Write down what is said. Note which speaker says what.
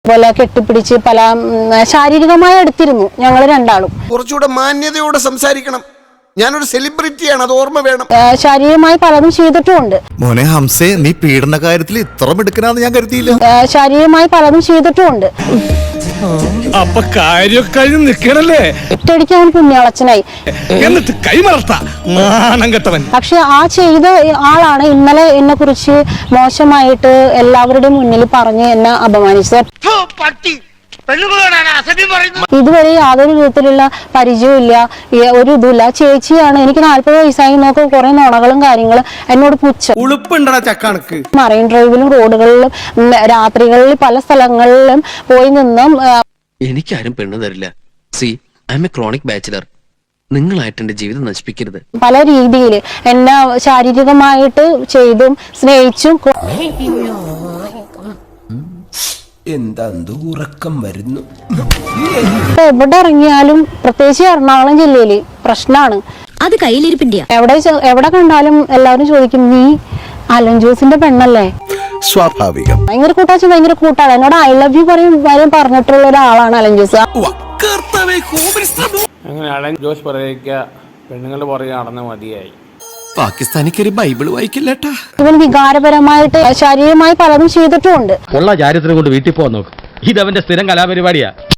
Speaker 1: പോലെ കെട്ടിപ്പിടിച്ച് പല ശാരീരികമായി എടുത്തിരുന്നു ഞങ്ങൾ രണ്ടാളും.
Speaker 2: കുറച്ചുകൂടെ മാന്യതയോടെ സംസാരിക്കണം. ഞാനൊരു സെലിബ്രിറ്റിയാണ്, അത് ഓർമ്മ വേണം.
Speaker 1: ശാരീരികമായി പലതും ചെയ്തിട്ടുമുണ്ട്.
Speaker 3: മോനെ ഹംസേ, നീ പീഡന കാര്യത്തിൽ ഇത്ര മിടുക്കനാന്ന് ഞാൻ കരുതിയില്ല.
Speaker 1: ശാരീരികമായി പലതും ചെയ്തിട്ടുമുണ്ട്.
Speaker 4: അപ്പൊ കാര്യം കഴിഞ്ഞ് നിക്കണല്ലേ?
Speaker 1: ഒറ്റയടിക്ക് അവൻ പുണ്യാളച്ചനായി.
Speaker 4: എന്നിട്ട് കൈമറത്ത നാണം കെട്ടവൻ.
Speaker 1: പക്ഷെ ആ ചെയ്ത ആളാണ് ഇന്നലെ എന്നെ കുറിച്ച് മോശമായിട്ട് എല്ലാവരുടെയും മുന്നിൽ പറഞ്ഞ് എന്നെ അപമാനിച്ചത്. ഇതുവരെ യാതൊരു വിധത്തിലുള്ള പരിചയമില്ല, ഒരു ഇതുമില്ല. ചേച്ചിയാണ്, എനിക്ക് 40 വയസ്സായി, നോക്കുക കുറെ നുണകളും കാര്യങ്ങളും എന്നോട് പുച്ഛം. മറൈൻ ഡ്രൈവിലും റോഡുകളിലും രാത്രികളിൽ പല സ്ഥലങ്ങളിലും പോയി നിന്നും
Speaker 5: എനിക്കാരും പെണ്ണ് തരില്ല. C I M A chronic bachelor. നിങ്ങളായിട്ട് എന്റെ ജീവിതം നശിപ്പിക്കരുത്.
Speaker 1: പല രീതിയിൽ എന്നെ ശാരീരികമായിട്ട് ചെയ്തും സ്നേഹിച്ചും.
Speaker 6: എന്താ ഉറക്കം വരുന്നു.
Speaker 1: എവിടെ ഇറങ്ങിയാലും പ്രത്യേകിച്ച് എറണാകുളം ജില്ലയില് പ്രശ്നമാണ്.
Speaker 7: അത് കയ്യിലിരിപ്പിന്റെ
Speaker 1: എവിടെ കണ്ടാലും എല്ലാവരും ചോദിക്കും, നീ അലൻ ജോസിന്റെ പെണ്ണല്ലേ?
Speaker 3: സ്വാഭാവികം.
Speaker 1: ഭയങ്കര കൂട്ടാണ്. എന്നോട് ഐ ലവ് യു പറഞ്ഞിട്ടുള്ള ഒരാളാണ് അലൻ ജോസ്.
Speaker 8: അങ്ങനെ അലൻ ജോസ് പറയുക പെണ്ണുങ്ങളുടെ പുറകെ നടന്ന മതിയായി.
Speaker 6: പാകിസ്ഥാനിക്കൊരു ബൈബിൾ വായിക്കില്ലേട്ടാ.
Speaker 1: ഇവൻ വികാരപരമായിട്ട് ശാരീരികമായി പലതും ചെയ്തിട്ടുമുണ്ട്.
Speaker 9: ഉള്ള ചാരിത്രം കൊണ്ട് വീട്ടിൽ പോകാൻ നോക്ക്. ഇതവന്റെ സ്ഥിരം കലാപരിപാടിയാ.